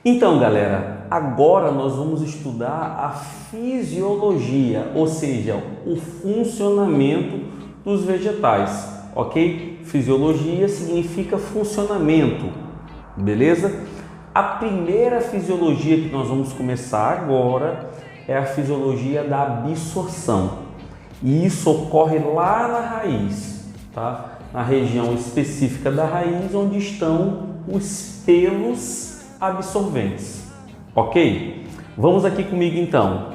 Então, galera, agora nós vamos estudar a fisiologia, ou seja, o funcionamento dos vegetais, ok? Fisiologia significa funcionamento, beleza? A primeira fisiologia que nós vamos começar agora é a fisiologia da absorção. E isso ocorre lá na raiz, tá? Na região específica da raiz, onde estão os pelos absorventes, ok? Vamos aqui comigo então.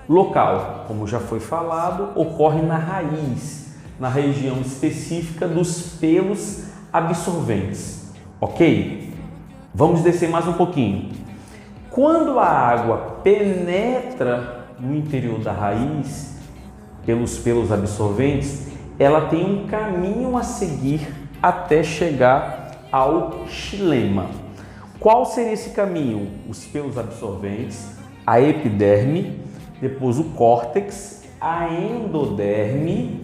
Local, como já foi falado, ocorre na raiz, na região específica dos pelos absorventes, ok? Vamos descer mais um pouquinho. Quando a água penetra no interior da raiz, pelos pelos absorventes, ela tem um caminho a seguir até chegar ao xilema. Qual seria esse caminho? Os pelos absorventes, a epiderme, depois o córtex, a endoderme,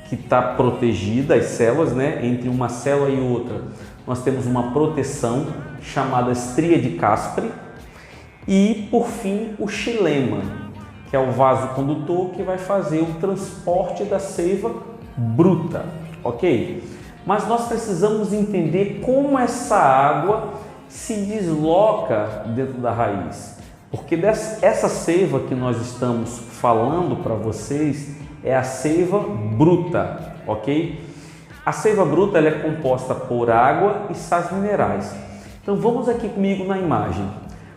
que está protegida, as células, né? Entre uma célula e outra, nós temos uma proteção chamada estria de Casper, e por fim o xilema, que é o vaso condutor que vai fazer o transporte da seiva bruta, ok? Mas nós precisamos entender como essa água se desloca dentro da raiz, porque essa seiva que nós estamos falando para vocês é a seiva bruta, ok? A seiva bruta ela é composta por água e sais minerais. Então vamos aqui comigo na imagem.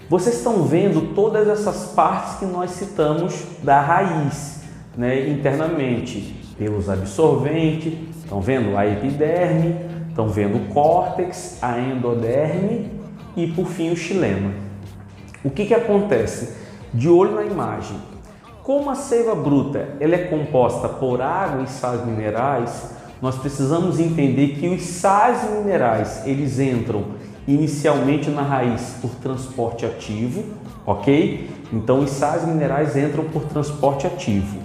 Vocês estão vendo todas essas partes que nós citamos da raiz, né, internamente, pelos absorventes, estão vendo a epiderme, estão vendo o córtex, a endoderme e por fim o xilema. O que acontece? De olho na imagem, como a seiva bruta ela é composta por água e sais minerais, nós precisamos entender que os sais minerais eles entram inicialmente na raiz por transporte ativo, ok? Então os sais minerais entram por transporte ativo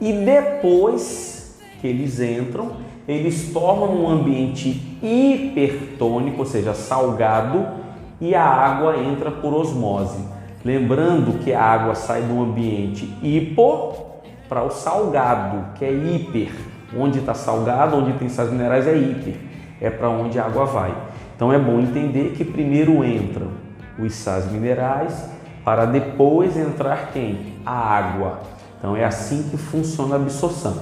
e depois que eles entram, eles tornam um ambiente hipertônico, ou seja, salgado, e a água entra por osmose. Lembrando que a água sai do ambiente hipo para o salgado, que é hiper. Onde está salgado, onde tem sais minerais é hiper, é para onde a água vai. Então é bom entender que primeiro entram os sais minerais para depois entrar quem? A água. Então é assim que funciona a absorção,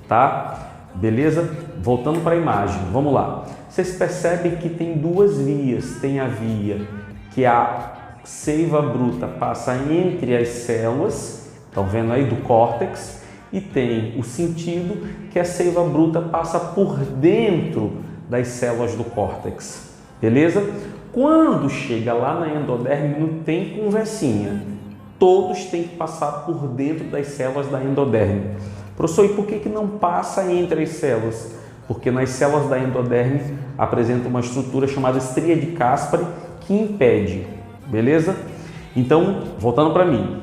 tá? Beleza? Voltando para a imagem, vamos lá. Vocês percebem que tem duas vias. Tem a via que a seiva bruta passa entre as células, estão vendo aí, do córtex, e tem o sentido que a seiva bruta passa por dentro das células do córtex. Beleza? Quando chega lá na endoderme, não tem conversinha. Todos têm que passar por dentro das células da endoderme. Professor, e por que não passa entre as células? Porque nas células da endoderme apresenta uma estrutura chamada estria de Casper que impede. Beleza? Então, voltando para mim.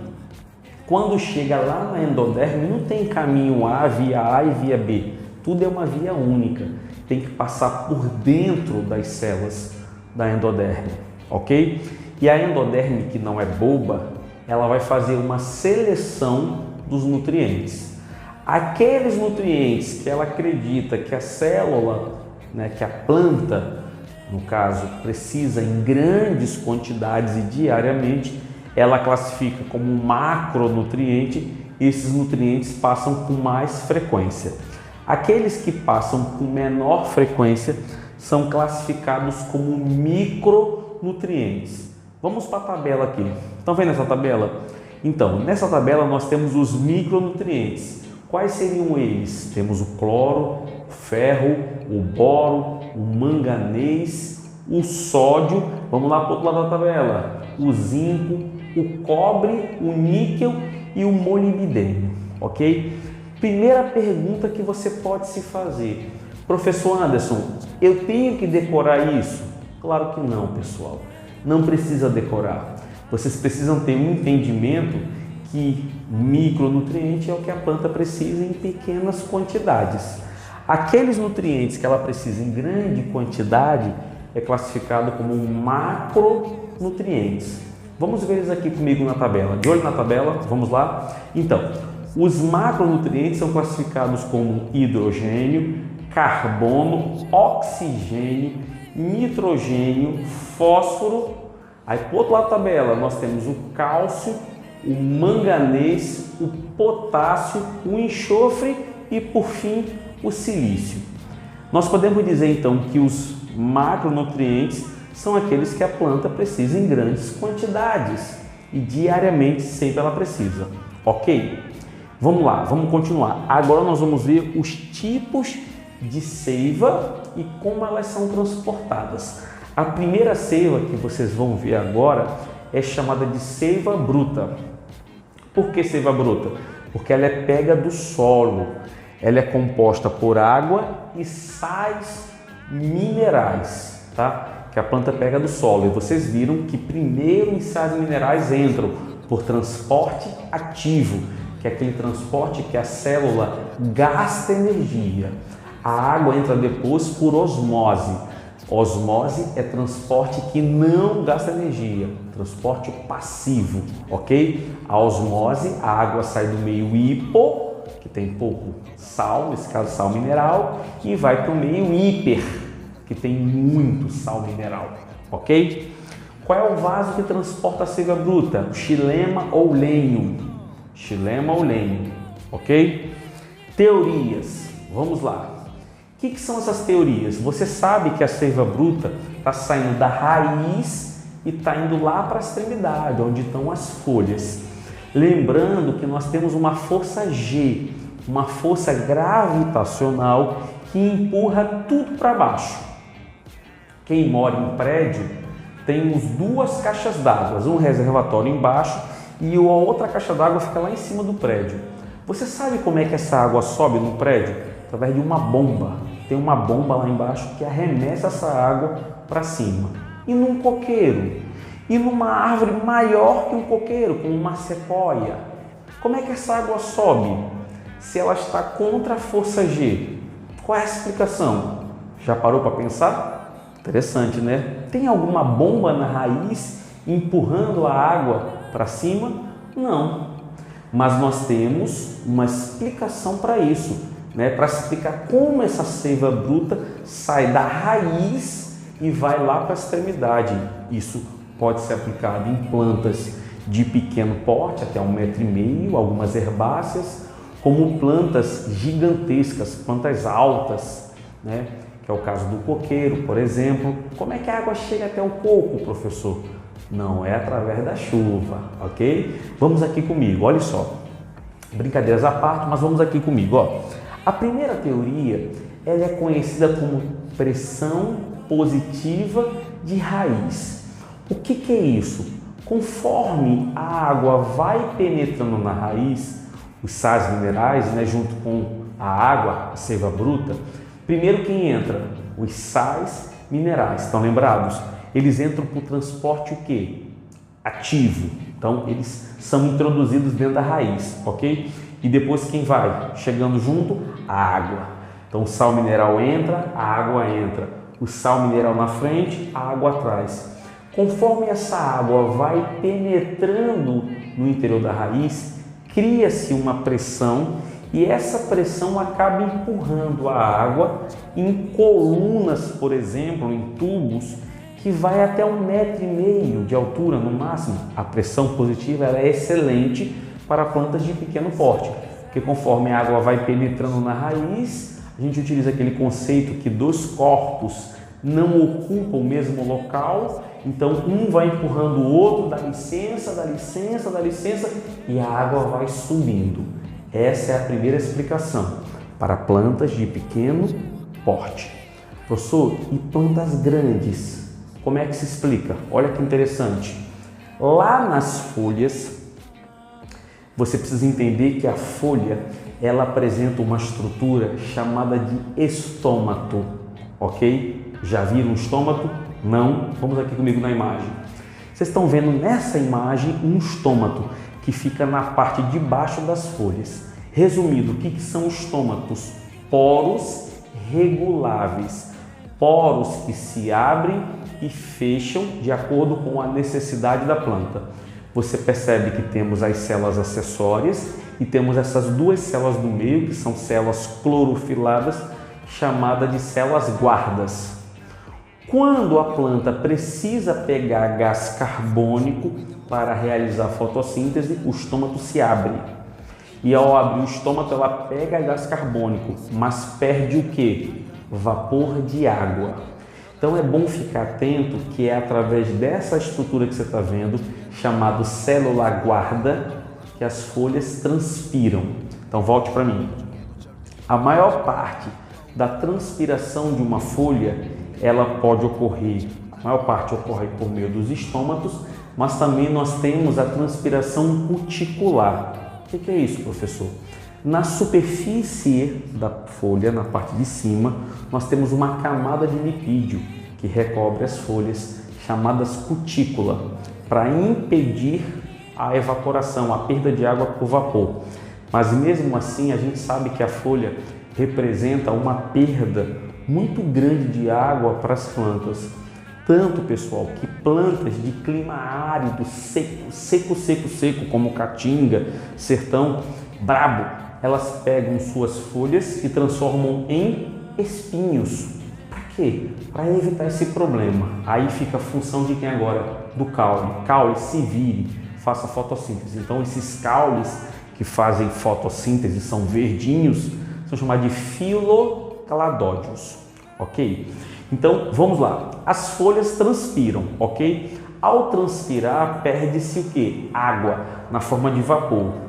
Quando chega lá na endoderme, não tem caminho A, via A e via B. Tudo é uma via única. Tem que passar por dentro das células da endoderme, ok? E a endoderme, que não é boba, ela vai fazer uma seleção dos nutrientes. Aqueles nutrientes que ela acredita que a célula, né, que a planta, no caso, precisa em grandes quantidades e diariamente, ela classifica como macronutriente. Esses nutrientes passam com mais frequência. Aqueles que passam com menor frequência são classificados como micronutrientes. Vamos para a tabela aqui. Estão vendo essa tabela? Então, nessa tabela nós temos os micronutrientes. Quais seriam eles? Temos o cloro, o ferro, o boro, o manganês, o sódio. Vamos lá para o outro lado da tabela. O zinco, o cobre, o níquel e o molibdênio, ok? Primeira pergunta que você pode se fazer: professor Anderson, eu tenho que decorar isso? Claro que não, pessoal. Não precisa decorar. Vocês precisam ter um entendimento que micronutriente é o que a planta precisa em pequenas quantidades. Aqueles nutrientes que ela precisa em grande quantidade é classificado como macronutrientes. Vamos ver eles aqui comigo na tabela. De olho na tabela, vamos lá? Então, os macronutrientes são classificados como hidrogênio, carbono, oxigênio, nitrogênio, fósforo. Aí, por outro lado da tabela, nós temos o cálcio, o manganês, o potássio, o enxofre e, por fim, o silício. Nós podemos dizer, então, que os macronutrientes são aqueles que a planta precisa em grandes quantidades e diariamente sempre ela precisa, ok? Vamos lá, vamos continuar. Agora nós vamos ver os tipos de seiva e como elas são transportadas. A primeira seiva que vocês vão ver agora é chamada de seiva bruta. Por que seiva bruta? Porque ela é pega do solo, ela é composta por água e sais minerais, tá? Que a planta pega do solo. E vocês viram que primeiro os sais minerais entram por transporte ativo, que é aquele transporte que a célula gasta energia. A água entra depois por osmose. Osmose é transporte que não gasta energia, transporte passivo, ok? A osmose, a água sai do meio hipo, que tem pouco sal, nesse caso sal mineral, e vai para o meio hiper, que tem muito sal mineral, ok? Qual é o vaso que transporta a seiva bruta? O xilema ou lenho? Xilema ou lenho, ok? Teorias, vamos lá. O que são essas teorias? Você sabe que a seiva bruta está saindo da raiz e está indo lá para a extremidade, onde estão as folhas. Lembrando que nós temos uma força G, uma força gravitacional que empurra tudo para baixo. Quem mora em prédio temos duas caixas d'água, um reservatório embaixo e a outra caixa d'água fica lá em cima do prédio. Você sabe como é que essa água sobe no prédio? Através de uma bomba. Tem uma bomba lá embaixo que arremessa essa água para cima. E num coqueiro? E numa árvore maior que um coqueiro, como uma sequoia? Como é que essa água sobe? Se ela está contra a força G. Qual é a explicação? Já parou para pensar? Interessante, né? Tem alguma bomba na raiz empurrando a água para cima? Não. Mas nós temos uma explicação para isso, né? Para explicar como essa seiva bruta sai da raiz e vai lá para a extremidade. Isso pode ser aplicado em plantas de pequeno porte, até 1,5 m, algumas herbáceas, como plantas gigantescas, plantas altas, né? Que é o caso do coqueiro, por exemplo. Como é que a água chega até o coco, professor? Não é através da chuva, ok? Vamos aqui comigo, olha só. Brincadeiras à parte, mas vamos aqui comigo, ó. A primeira teoria, ela é conhecida como pressão positiva de raiz. O que é isso? Conforme a água vai penetrando na raiz, os sais minerais, né, junto com a água, a seiva bruta, primeiro quem entra? Os sais minerais, estão lembrados? Eles entram por transporte o quê? Ativo. Então, eles são introduzidos dentro da raiz, ok? E depois quem vai chegando junto? A água. Então, o sal mineral entra, a água entra. O sal mineral na frente, a água atrás. Conforme essa água vai penetrando no interior da raiz, cria-se uma pressão e essa pressão acaba empurrando a água em colunas, por exemplo, em tubos, que vai até 1,5 m de altura no máximo. A pressão positiva ela é excelente para plantas de pequeno porte, porque conforme a água vai penetrando na raiz, a gente utiliza aquele conceito que dois corpos não ocupam o mesmo local, então um vai empurrando o outro, dá licença, dá licença, dá licença, e a água vai subindo. Essa é a primeira explicação para plantas de pequeno porte. Professor, e plantas grandes? Como é que se explica? Olha que interessante. Lá nas folhas, você precisa entender que a folha ela apresenta uma estrutura chamada de estômato, ok? Já viram o estômato? Não? Vamos aqui comigo na imagem. Vocês estão vendo nessa imagem um estômato que fica na parte de baixo das folhas. Resumindo, o que são estômatos? Poros reguláveis. Poros que se abrem e fecham de acordo com a necessidade da planta. Você percebe que temos as células acessórias e temos essas duas células do meio, que são células clorofiladas, chamadas de células guardas. Quando a planta precisa pegar gás carbônico para realizar a fotossíntese, o estômago se abre. E ao abrir o estômago, ela pega gás carbônico, mas perde o quê? Vapor de água. Então é bom ficar atento que é através dessa estrutura que você está vendo, chamado célula guarda, que as folhas transpiram. Então volte para mim. A maior parte da transpiração de uma folha, ela pode ocorrer, a maior parte ocorre por meio dos estômatos, mas também nós temos a transpiração cuticular. O que é isso, professor? Na superfície da folha, na parte de cima, nós temos uma camada de lipídio que recobre as folhas, chamadas cutícula, para impedir a evaporação, a perda de água por vapor. Mas mesmo assim, a gente sabe que a folha representa uma perda muito grande de água para as plantas. Tanto, pessoal, que plantas de clima árido, seco, como caatinga, sertão, brabo, elas pegam suas folhas e transformam em espinhos. Para quê? Para evitar esse problema. Aí fica a função de quem agora? Do caule. Caule, se vire, faça fotossíntese. Então, esses caules que fazem fotossíntese são verdinhos, são chamados de filocladódios, ok? Então, vamos lá. As folhas transpiram, ok? Ao transpirar, perde-se o quê? Água, na forma de vapor.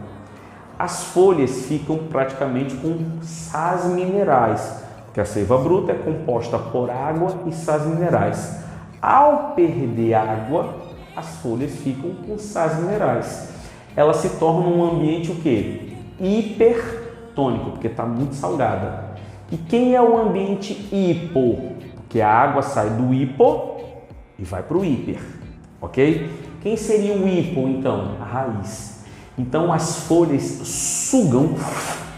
As folhas ficam praticamente com sais minerais, porque a seiva bruta é composta por água e sais minerais. Ao perder água, as folhas ficam com sais minerais. Elas se tornam um ambiente o quê? Hipertônico, porque está muito salgada. E quem é o ambiente hipo? Porque a água sai do hipo e vai para o hiper, ok? Quem seria o hipo, então? A raiz. Então as folhas sugam,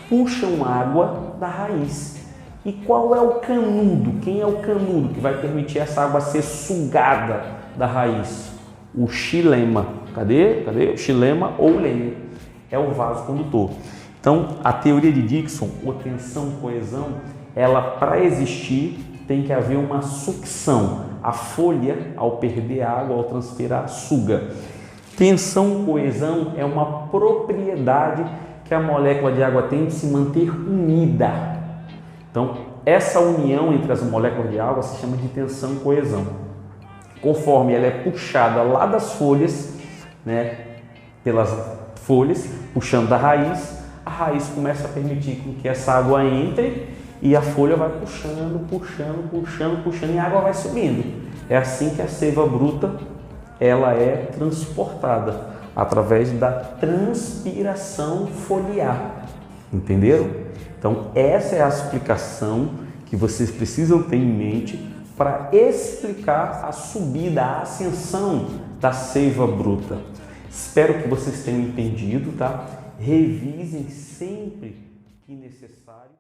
puxam água da raiz. E qual é o canudo? Quem é o canudo que vai permitir essa água ser sugada da raiz? O xilema. Cadê? O xilema ou leme. É o vaso condutor. Então, a teoria de Dickson, ou tensão-coesão, ela, para existir, tem que haver uma sucção. A folha, ao perder água, ao transpirar, suga. Tensão-coesão é uma propriedade que a molécula de água tem de se manter unida. Então, essa união entre as moléculas de água se chama de tensão-coesão. Conforme ela é puxada lá das folhas, né, pelas folhas, puxando da raiz, a raiz começa a permitir que essa água entre e a folha vai puxando e a água vai subindo. É assim que a seiva bruta ela é transportada, através da transpiração foliar. Entenderam? Então, essa é a explicação que vocês precisam ter em mente para explicar a subida, a ascensão da seiva bruta. Espero que vocês tenham entendido, tá? Revisem sempre que necessário.